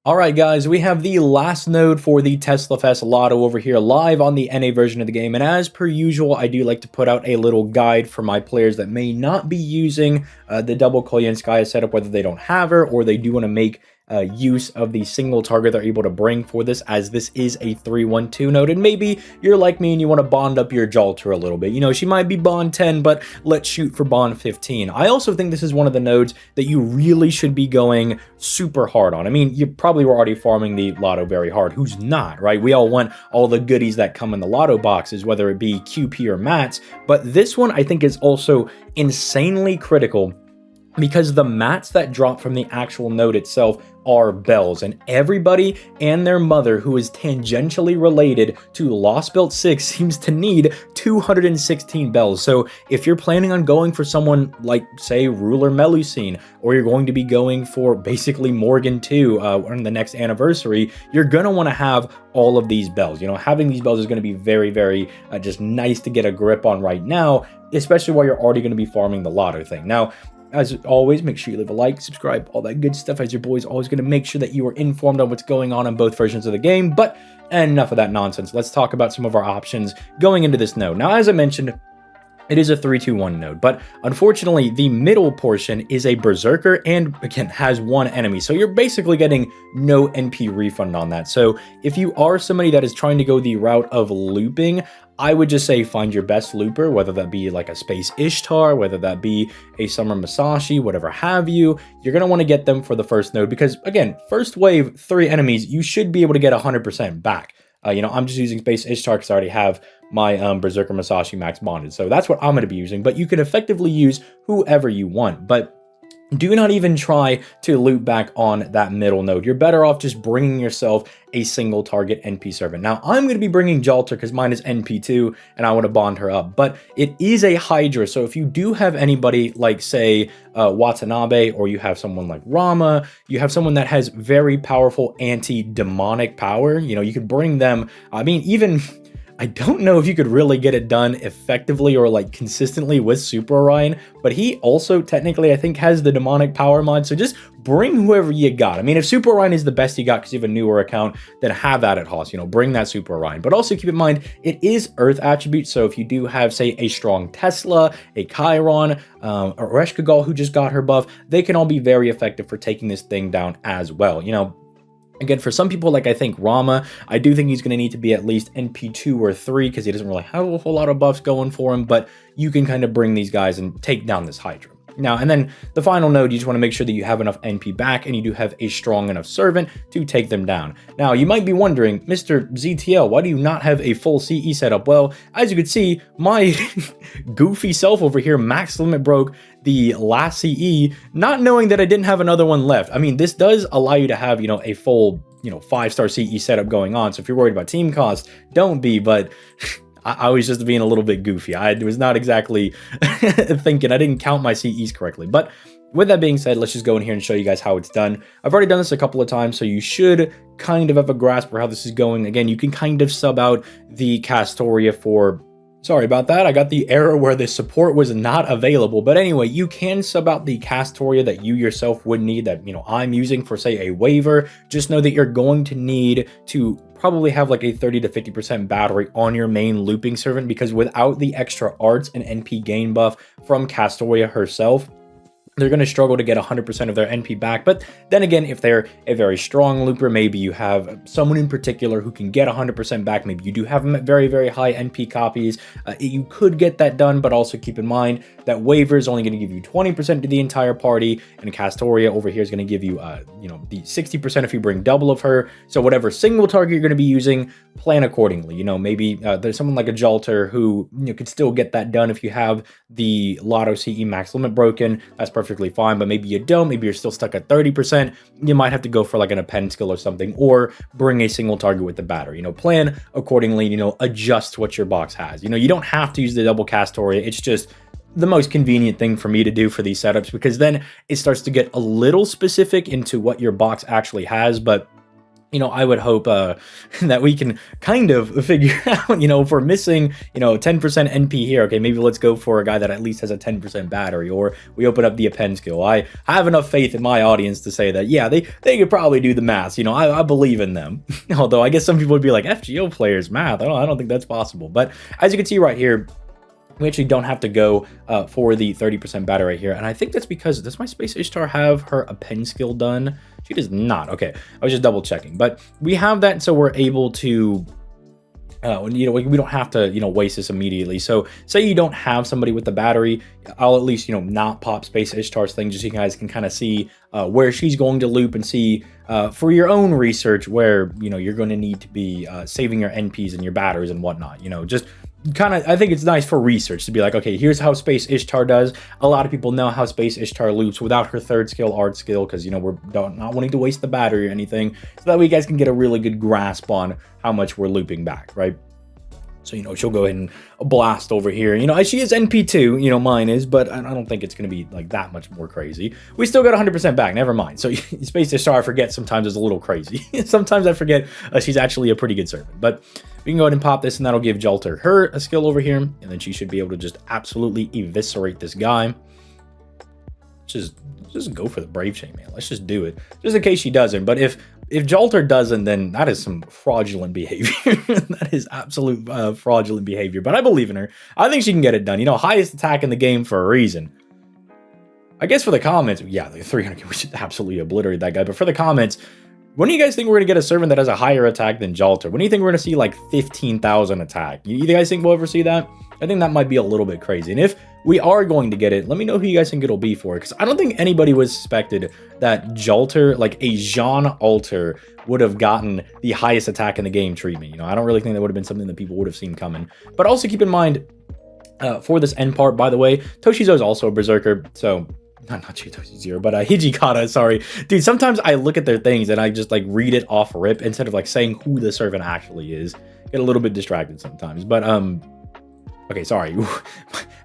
Alright guys, we have the last node for the Teslafest Lotto over here live on the NA version of the game, and as per usual, I do like to put out a little guide for my players that may not be using the double Koyenskaya setup, whether they don't have her or they do want to make use of the single target they're able to bring for this, as this is a 3-1-2 node, and maybe you're like me and you want to bond up your Jalter a little bit. You know, she might be bond 10, but let's shoot for bond 15. I also think this is one of the nodes that you really should be going super hard on. I mean, you probably were already farming the Lotto very hard. Who's not, right? We all want all the goodies that come in the Lotto boxes, whether it be QP or mats, but this one I think is also insanely critical because the mats that drop from the actual node itself are bells, and everybody and their mother who is tangentially related to Lost Belt 6 seems to need 216 bells. So if you're planning on going for someone like, say, Ruler Melusine, or you're going to be going for basically Morgan 2 on the next anniversary, you're going to want to have all of these bells. You know, having these bells is going to be very, very just nice to get a grip on right now, especially while you're already going to be farming the Lotto thing. Now, as always, make sure you leave a like, subscribe, all that good stuff, as your boy's always going to make sure that you are informed on what's going on in both versions of the game. But enough of that nonsense. Let's talk about some of our options going into this node. Now, as I mentioned, it is a 3-2-1 node, but unfortunately, the middle portion is a Berserker and, again, has one enemy. So you're basically getting no NP refund on that. So if you are somebody that is trying to go the route of looping, I would just say find your best looper, whether that be like a Space Ishtar, whether that be a Summer Masashi, whatever have you. You're going to want to get them for the first node because, again, first wave, 3 enemies, you should be able to get 100% back. You know, I'm just using Space Ishtar because I already have my Berserker Masashi max bonded. So that's what I'm going to be using, but you can effectively use whoever you want. But do not even try to loop back on that middle node. You're better off just bringing yourself a single target NP servant. Now, I'm going to be bringing Jalter because mine is NP2 and I want to bond her up, but it is a Hydra. So if you do have anybody like, say, Watanabe, or you have someone like Rama, you have someone that has very powerful anti-demonic power, you know, you could bring them. I mean, even I don't know if you could really get it done effectively or like consistently with Super Orion, but he also technically I think has the demonic power mod, so just bring whoever you got. I mean, if Super Orion is the best you got because you have a newer account, then have that at Haas, you know, bring that Super Orion. But also keep in mind, it is Earth attribute, so if you do have, say, a strong Tesla, a Chiron, or Eshkagal who just got her buff, they can all be very effective for taking this thing down as well, you know. Again, for some people, like I think Rama, I do think he's going to need to be at least NP2 or 3 because he doesn't really have a whole lot of buffs going for him, but you can kind of bring these guys and take down this Hydra. Now, and then the final node, you just want to make sure that you have enough NP back and you do have a strong enough servant to take them down. Now, you might be wondering, Mr. ZTL, why do you not have a full CE setup? Well, as you can see, my goofy self over here max limit broke the last CE, not knowing that I didn't have another one left. I mean, this does allow you to have, you know, a full, you know, 5-star CE setup going on. So if you're worried about team cost, don't be, but I was just being a little bit goofy. I was not exactly thinking, I didn't count my CEs correctly. But with that being said, let's just go in here and show you guys how it's done. I've already done this a couple of times, so you should kind of have a grasp for how this is going. Again, you can kind of sub out the Castoria for... Sorry about that, I got the error where the support was not available. But anyway, you can sub out the Castoria that you yourself would need, that, you know, I'm using for, say, a waiver. Just know that you're going to need to probably have like a 30 to 50% battery on your main looping servant, because without the extra arts and NP gain buff from Castoria herself, they're going to struggle to get 100% of their NP back. But then again, if they're a very strong looper, maybe you have someone in particular who can get 100% back, maybe you do have them at very, very high NP copies, you could get that done. But also keep in mind that waiver is only going to give you 20% to the entire party, and Castoria over here is going to give you, you know, the 60% if you bring double of her. So whatever single target you're going to be using, plan accordingly. You know, maybe there's someone like a Jalter who, you know, could still get that done if you have the Lotto CE max limit broken. That's perfectly fine, but maybe you don't, maybe you're still stuck at 30%, you might have to go for like an append skill or something, or bring a single target with the battery. You know, plan accordingly, you know, adjust what your box has. You know, you don't have to use the double Castoria, it's just the most convenient thing for me to do for these setups, because then it starts to get a little specific into what your box actually has. But I would hope that we can kind of figure out, if we're missing, 10% NP here, okay, maybe let's go for a guy that at least has a 10% battery, or we open up the append skill. I have enough faith in my audience to say that, yeah, they could probably do the math. I believe in them. Although I guess some people would be like, FGO players, math, I don't think that's possible. But as you can see right here, we actually don't have to go for the 30% battery right here. And I think that's because, does my Space Ishtar have her append skill done? She does not. Okay, I was just double checking. But we have that, so we're able to, we don't have to, waste this immediately. So say you don't have somebody with the battery, I'll at least, not pop Space Ishtar's thing, just so you guys can kind of see where she's going to loop and see for your own research where, you're going to need to be saving your NPs and your batteries and whatnot, just kind of, I think it's nice for research to be like, okay, here's how Space Ishtar does. A lot of people know how Space Ishtar loops without her third skill, art skill, because, we're not wanting to waste the battery or anything, so that way you guys can get a really good grasp on how much we're looping back, right? So, she'll go ahead and blast over here. She is NP2, mine is, but I don't think it's going to be like that much more crazy. We still got 100% back, never mind. So, Space Ishtar, I forget sometimes is a little crazy. Sometimes I forget she's actually a pretty good servant. But we can go ahead and pop this, and that'll give Jalter her a skill over here, and then she should be able to just absolutely eviscerate this guy. Just go for the Brave Chain, man. Let's just do it. Just in case she doesn't. But if Jalter doesn't, then that is some fraudulent behavior. That is absolute fraudulent behavior. But I believe in her. I think she can get it done. Highest attack in the game for a reason. I guess for the comments, yeah, the 300, we should absolutely obliterate that guy. But for the comments, when do you guys think we're going to get a servant that has a higher attack than Jalter? When do you think we're going to see like 15,000 attack? You guys think we'll ever see that? I think that might be a little bit crazy. And if we are going to get it, let me know who you guys think it'll be for. Because I don't think anybody was suspected that Jalter, like a Jean Alter, would have gotten the highest attack in the game treatment. I don't really think that would have been something that people would have seen coming. But also keep in mind, for this end part, by the way, Toshizo is also a Berserker, so... Not Toshizo, but Hijikata, sorry. Dude, sometimes I look at their things and I just like read it off rip instead of like saying who the servant actually is. Get a little bit distracted sometimes. But okay, sorry.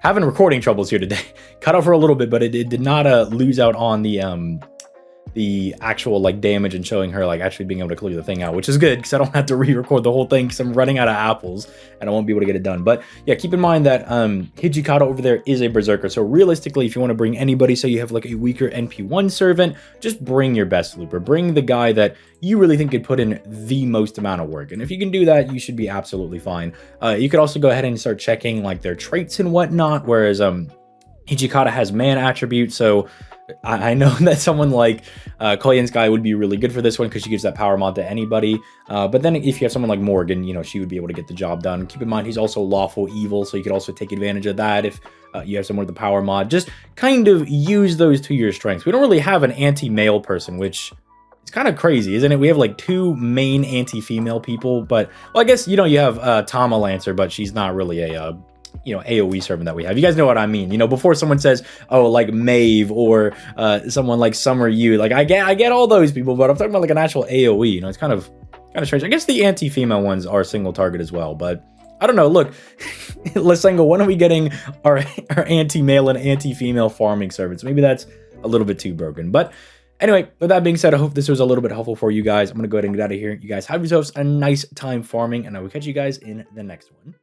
Having recording troubles here today. Cut off for a little bit, but it did not lose out on the actual like damage and showing her like actually being able to clear the thing out, which is good because I don't have to re-record the whole thing because I'm running out of apples and I won't be able to get it done. But yeah, keep in mind that Hijikata over there is a Berserker, so realistically, if you want to bring anybody, so you have like a weaker NP1 servant, just bring your best looper. Bring the guy that you really think could put in the most amount of work, and if you can do that, you should be absolutely fine. You could also go ahead and start checking like their traits and whatnot, whereas Hijikata has man attributes, so I know that someone like Koyansky would be really good for this one because she gives that power mod to anybody. But then if you have someone like Morgan, she would be able to get the job done. Keep in mind, he's also lawful evil, so you could also take advantage of that if you have someone with the power mod. Just kind of use those to your strengths. We don't really have an anti-male person, which is kind of crazy, isn't it? We have like two main anti-female people, but well, I guess, you have Tama Lancer, but she's not really a... AoE servant that we have. You guys know what I mean. Before someone says, oh, like Maeve or someone like Summer Yu, like I get all those people, but I'm talking about like an actual AoE. It's kind of strange. I guess the anti-female ones are single target as well, but I don't know. Look, Lysengo, when are we getting our anti-male and anti-female farming servants? Maybe that's a little bit too broken, but anyway, with that being said, I hope this was a little bit helpful for you guys. I'm going to go ahead and get out of here. You guys have yourselves a nice time farming, and I will catch you guys in the next one.